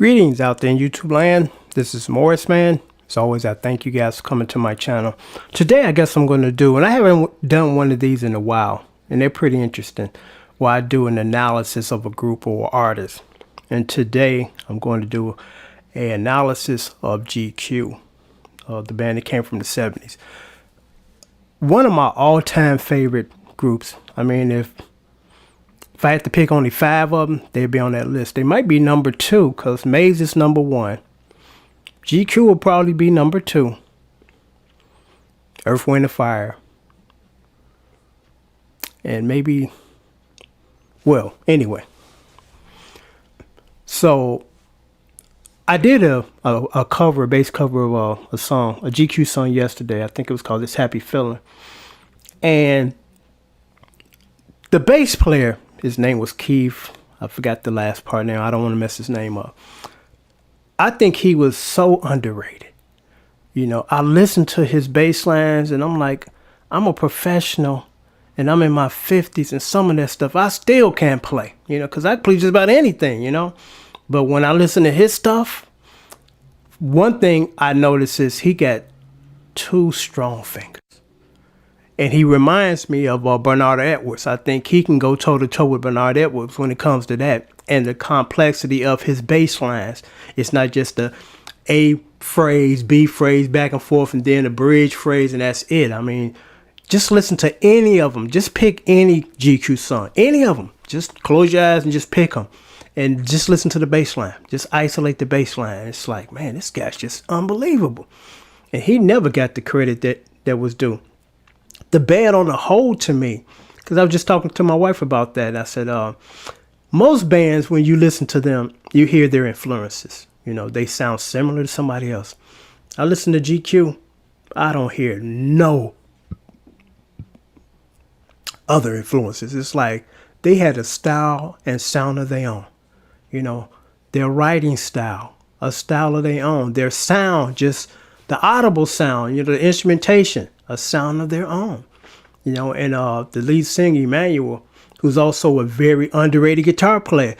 Greetings out there in YouTube land. This is Morris Man. As always, I thank you guys for coming to my channel. Today, I guess I'm going to do, and I haven't done one of these in a while, and they're pretty interesting, where I do an analysis of a group or artist. And today, I'm going to do an analysis of GQ, the band that came from the 70s. One of my all-time favorite groups. I mean, if I had to pick only 5 of them, they'd be on that list. They might be number 2 because Maze is number 1. GQ will probably be number 2. Earth, Wind, and Fire. And maybe, well, anyway. So, I did a cover, a bass cover of a song, a GQ song yesterday. I think it was called This Happy Feeling. And the bass player, his name was Keith. I forgot the last part now. I don't want to mess his name up. I think he was so underrated. You know, I listened to his bass lines and I'm like, I'm a professional and I'm in my 50s and some of that stuff I still can't play, you know, because I play just about anything, you know. But when I listen to his stuff, one thing I notice is he got 2 strong fingers. And he reminds me of Bernard Edwards. I think he can go toe-to-toe with Bernard Edwards when it comes to that. And the complexity of his bass lines. It's not just the A phrase, B phrase, back and forth, and then a bridge phrase, and that's it. I mean, just listen to any of them. Just pick any GQ song. Any of them. Just close your eyes and just pick them. And just listen to the bass line. Just isolate the bass line. It's like, man, this guy's just unbelievable. And he never got the credit that was due. The band on the whole, to me, because I was just talking to my wife about that. I said, most bands, when you listen to them, you hear their influences. You know, they sound similar to somebody else. I listen to GQ. I don't hear no other influences. It's like they had a style and sound of their own. You know, their writing style, a style of their own. Their sound, just the audible sound, you know, the instrumentation, a sound of their own. You know, and the lead singer, Emmanuel, who's also a very underrated guitar player.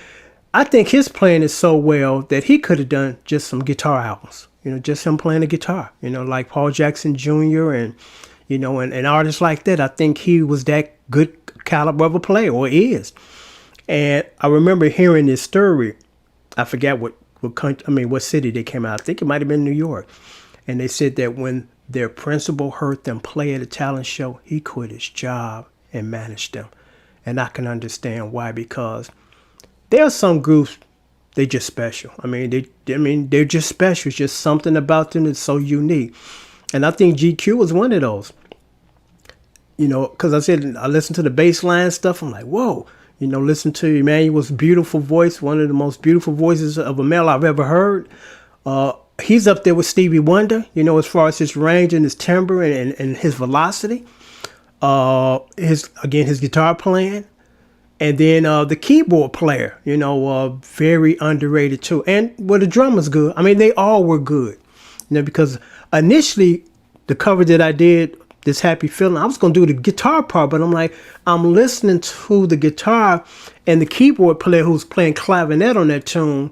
I think his playing is so well that he could have done just some guitar albums. You know, just him playing the guitar, you know, like Paul Jackson Jr. and, you know, and artists like that. I think he was that good caliber of a player, or is. And I remember hearing this story. I forgot what country, what city they came out. I think it might have been New York. And they said that when their principal heard them play at a talent show, he quit his job and managed them. And I can understand why, because there are some groups, they just special. They're just special. It's just something about them that's so unique. And I think GQ was one of those. You know, because I said I listened to the bass line stuff. I'm like, whoa. You know, listen to Emmanuel's beautiful voice, one of the most beautiful voices of a male I've ever heard. He's up there with Stevie Wonder, you know, as far as his range and his timbre and his velocity. His guitar playing. And then the keyboard player, you know, very underrated too. And well, the drummer's good. I mean, they all were good. You know, because initially the cover that I did, This Happy Feeling, I was going to do the guitar part, but I'm like, I'm listening to the guitar and the keyboard player who's playing clavinet on that tune.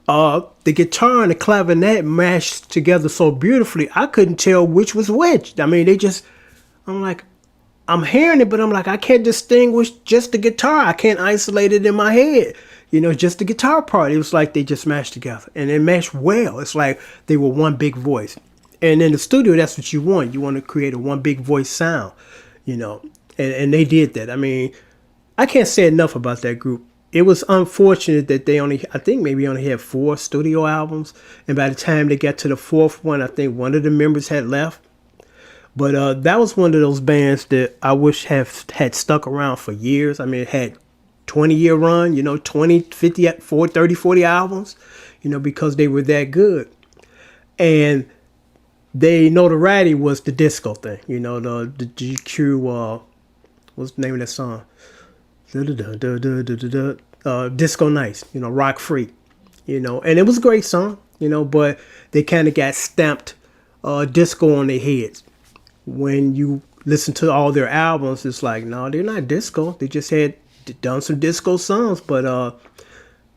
The guitar and the clavinet mashed together so beautifully, I couldn't tell which was which. I mean, I'm like, I'm hearing it, but I'm like, I can't distinguish just the guitar. I can't isolate it in my head. You know, just the guitar part. It was like they just mashed together. And it meshed well. It's like they were one big voice. And in the studio, that's what you want. You want to create a one big voice sound, you know. And they did that. I mean, I can't say enough about that group. It was unfortunate that they only had 4 studio albums. And by the time they got to the 4th one, I think one of the members had left. But that was one of those bands that I wish had stuck around for years. I mean, it had 20-year run, you know, 20, 50, 30, 40 albums, you know, because they were that good. And their notoriety was the disco thing, you know, the GQ, what's the name of that song? Disco Nights, you know, Rock Free, you know, and it was a great song, you know, but they kind of got stamped disco on their heads. When you listen to all their albums, it's like, no, they're not disco. They just had done some disco songs, but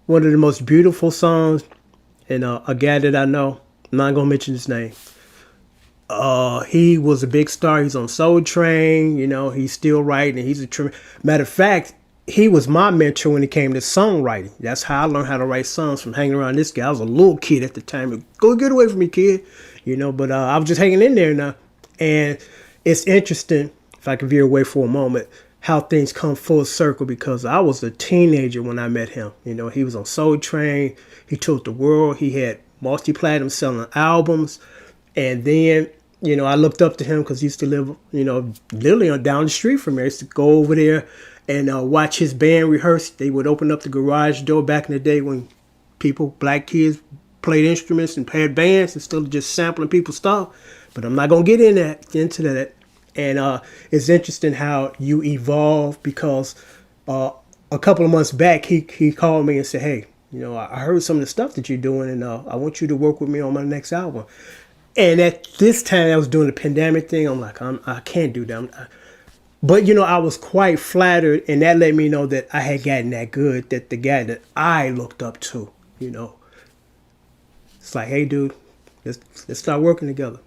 one of the most beautiful songs And a guy that I know, I'm not gonna mention his name. He was a big star. He's on Soul Train. You know, he's still writing. He's matter of fact. He was my mentor when it came to songwriting. That's how I learned how to write songs, from hanging around this guy. I was a little kid at the time. Go get away from me, kid. You know, but I was just hanging in there now. And it's interesting, if I can veer away for a moment, how things come full circle, because I was a teenager when I met him. You know, he was on Soul Train. He toured the world. He had multi-platinum selling albums. And then, you know, I looked up to him because he used to live, you know, literally down the street from me. I used to go over there and watch his band rehearse. They would open up the garage door back in the day when people, black kids, played instruments and had bands instead of just sampling people's stuff. But I'm not going to get into that. And it's interesting how you evolve, because a couple of months back, he called me and said, hey, you know, I heard some of the stuff that you're doing, and I want you to work with me on my next album. And at this time, I was doing the pandemic thing. I'm like, I can't do that. But, you know, I was quite flattered, and that let me know that I had gotten that good, that the guy that I looked up to, you know, it's like, hey, dude, let's start working together.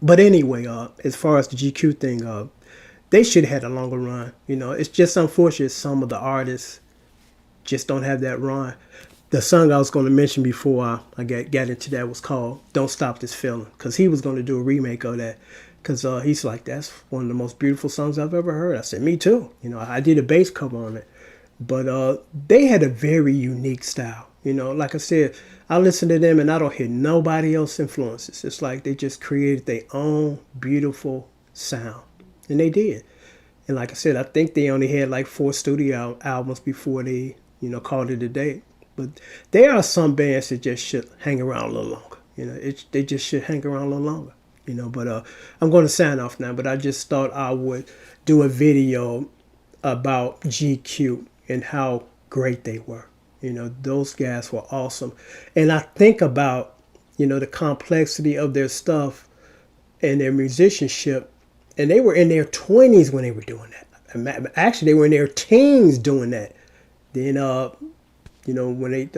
But anyway, as far as the GQ thing, they should have had a longer run. You know, it's just unfortunate some of the artists just don't have that run. The song I was going to mention before I got into that was called Don't Stop This Feeling, because he was going to do a remake of that, because he's like, that's one of the most beautiful songs I've ever heard. I said, me too. You know, I did a bass cover on it. But they had a very unique style. You know, like I said, I listen to them and I don't hear nobody else's influences. It's like they just created their own beautiful sound. And they did. And like I said, I think they only had like 4 studio albums before they, you know, called it a day. But there are some bands that just should hang around a little longer. You know, they just should hang around a little longer. You know, but I'm going to sign off now. But I just thought I would do a video about GQ and how great they were. You know, those guys were awesome. And I think about, you know, the complexity of their stuff and their musicianship. And they were in their 20s when they were doing that. Actually, they were in their teens doing that. Then, you know, when they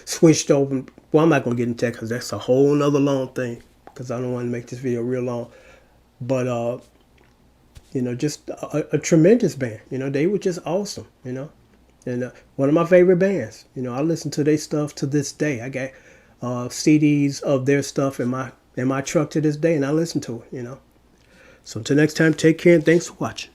switched over. Well, I'm not going to get into that because that's a whole nother long thing, because I don't want to make this video real long. But, you know, just a tremendous band. You know, they were just awesome, you know. And one of my favorite bands. You know, I listen to their stuff to this day. I got CDs of their stuff in my truck to this day, and I listen to it, you know. So until next time, take care and thanks for watching.